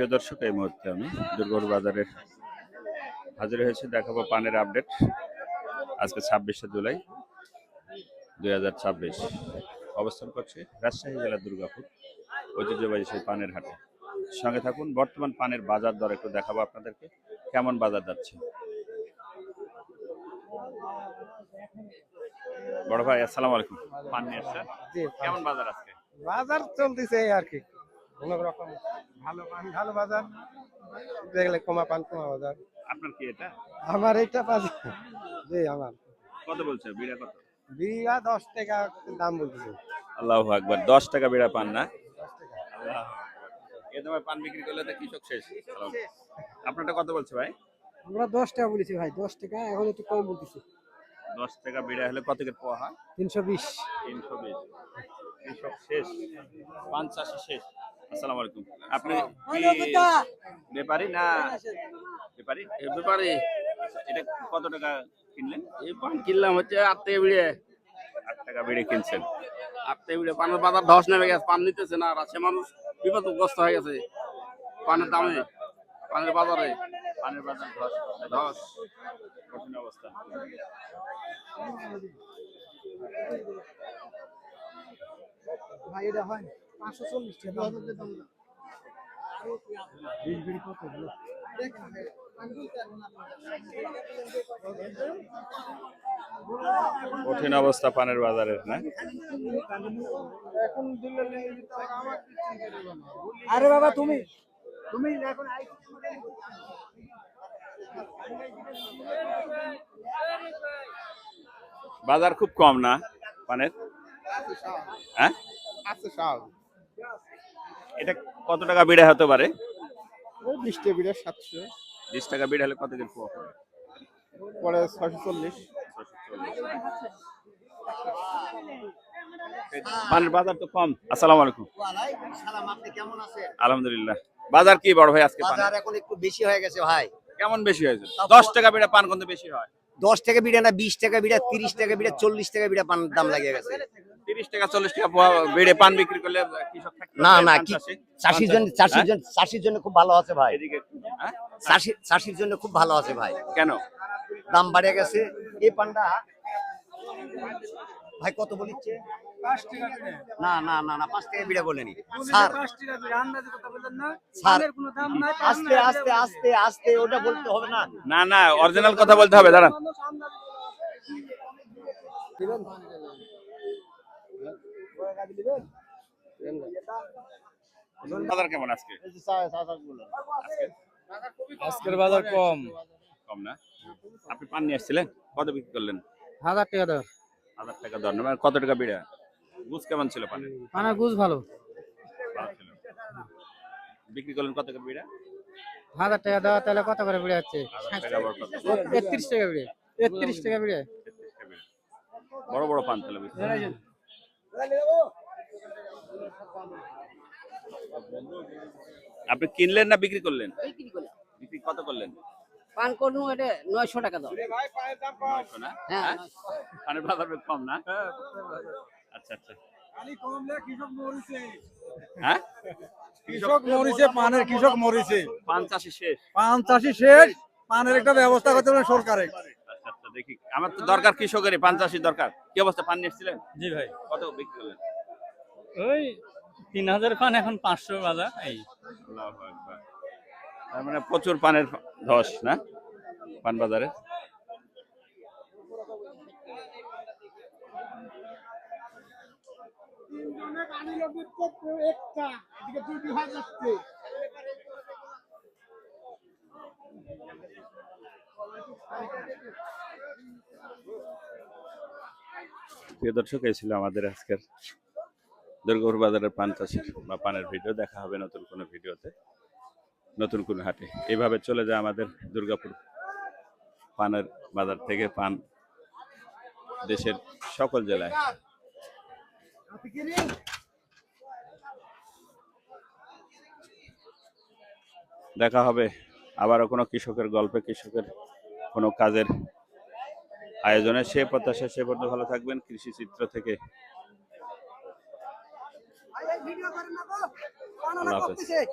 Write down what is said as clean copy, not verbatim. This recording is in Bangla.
প্রিয় দর্শক, এই মুহূর্তে আমি দুর্গর বাজারে হাজির হয়েছি, দেখাবো পানের আপডেট। আজকে 26শে জুলাই 2026 অবস্থান করছি রাজশাহী জেলার দুর্গাপুর ঐতিহ্যবাহী সেই পানের হাটে। সঙ্গে থাকুন। বর্তমান পানের বাজার দর একটু দেখাবো আপনাদেরকে, কেমন বাজার যাচ্ছে। বড় ভাই আসসালামু আলাইকুম। পান নিয়ে আসছেন? কেমন বাজার আজকে? বাজার চলতেছে আর কি, কোন রকম ভালো পান ভালো বাজার, দেখলে কমা পান কমা বাজার। আপনার কি এটা? আমার এইটা বাজার জি। আমার কত বলছে বিড়া? কত বিঘা 10 টাকা দাম বলতেছে। আল্লাহু আকবার, 10 টাকা বিড়া পান না? 10 টাকা। আল্লাহ, এ দামে পান বিক্রি করলে তো কৃষক শেষ। আপনারটা কত বলছে ভাই? আমরা 10 টাকা বলেছি ভাই, 10 টাকা এখন একটু কম বলতেছি। 10 টাকা বিড়া হলে কত করে পোয়া হয়? 320। 320। কৃষক শেষ, পান চাষি শেষ। আসসালামু আলাইকুম। আপনি কি ব্যাপারী না? ব্যাপারী। ব্যাপারে এটা কত টাকা কিনলেন? এই পান কিনলাম হচ্ছে 8 টাকা বিড়ে। 8 টাকা বিড়ি কিনছেন। 8 টাকা বিড়ে পানের বাজার ধস নেমে গেছে, পান নিতেছে না। রাজশাহী মানুষ বিপদগ্রস্ত হয়ে গেছে পানের দামে, পানের বাজারে। পানের বাজার ধস কঠিন অবস্থা। ভাই এটা হয় 540 টাকা। কঠিন অবস্থা পানের বাজারের না? এখন দিলে আরে বাবা তুমি তুমি এখন বাজার খুব কম না পানের? হ্যাঁ, আছে সব। এটা কত টাকা বিড়া হতে পারে? 20 টাকা বিড়া 700, 20 টাকা বিড়া হলে কত করে পোয়া পড়ে? পরে 640। পানের বাজার তো কম। আসসালামু আলাইকুম। ওয়ালাইকুম সালাম। আপনি কেমন আছেন? আলহামদুলিল্লাহ। বাজার কি বড় ভাই আজকে? বাজার এখন একটু বেশি হয়ে গেছে ভাই। কেমন বেশি হয়েছে? 10 টাকা বিড়া পান কিন্তু বেশি হয়। 10 টাকা বিড়া না, 20 টাকা বিড়া, 30 টাকা বিড়া, 40 টাকা বিড়া পান দাম লাগিয়ে গেছে। 30 টাকা 40 টাকা পোয়া বিড়ে পান বিক্রি করলে কৃষক থাকতে না পারে? না, পান কি চাষি? চাষির জন্য খুব ভালো আছে ভাই। এদিকে হ্যাঁ? চাষির জন্য খুব ভালো আছে ভাই। কেন? দাম বাড়ে গেছে। এই পানটা ভাই কত বলিচ্ছে? 5 টাকা বিড়া। না না না না, 5 টাকা বিড়া বলেনি স্যার। 5 টাকা বিড়া আন্দাজে কথা বলেন না। স্যার পানের কোনো দাম নাই। আস্তে আস্তে আস্তে আস্তে ওটা বলতে হবে না। না না, অরিজিনাল কথা বলতে হবে। দাঁড়ান। দিবেন বাজার কেমন আজকে? আজকের বাজার কম। কম না? আপনি পান নিয়ে আসছিলেন, কত বিক্রি করলেন? 1000 টাকা দাও। 1000 টাকা দর না? মানে কত টাকা বিড়া? গুছ কেমন ছিল পানে? পানের গুজ ভালো। ভালো ছিল। বিক্রি করলেন কত টাকা বিড়া? 1000 টাকা দাও, তাহলে কত করে বিড়া হচ্ছে? 1000 টাকা বড় কত? 31 টাকা বিড়া। 31 টাকা বিড়া। বড় বড় পান তাহলে বিক্রি। আপনি কিনলেন না বিক্রি করলেন? বিক্রি কত করলেন? পান করনু এটা 900 টাকা দাও। 900 না? হ্যাঁ, হ্যাঁ? পানের বাজার বেশ কম না? আচ্ছা আচ্ছা। হ্যাঁ? কৃষক মরিছে, পানের কৃষক মরিছে। পান চাষি শেষ। পান চাষি শেষ, পানের একটা ব্যবস্থা করতে হবে সরকারে। আচ্ছা আচ্ছা, দেখি। আমার তো দরকার কৃষকেরই, পান চাষির দরকার। কি অবস্থা, পান নিয়ে এসেছিলেন? জি ভাই, কত বিক্রি করলেন? ওই 3000 পান, এখন 500 বাজার। এই আল্লাহু আকবার। তার মানে প্রচুর পানের ধস না পান বাজারে? প্রিয় দর্শক, এই ছিল আমাদের আজকের দুর্গাপুর বাজারের পান চাষির বা পানের ভিডিও। দেখা হবে নতুন কোনো ভিডিওতে, নতুন কোনো হাটে। এইভাবে চলে যায় আমাদের দুর্গাপুর পানের বাজার থেকে পান দেশের সকল জেলায়। দেখা হবে আবারও কোনো কৃষকের গল্পে, কৃষকের কোনো কাজের আয়োজনে। সে প্রত্যাশা, সে পর্যন্ত ভালো থাকবেন। কৃষি চিত্র থেকে আল্লাহ হাফেজ।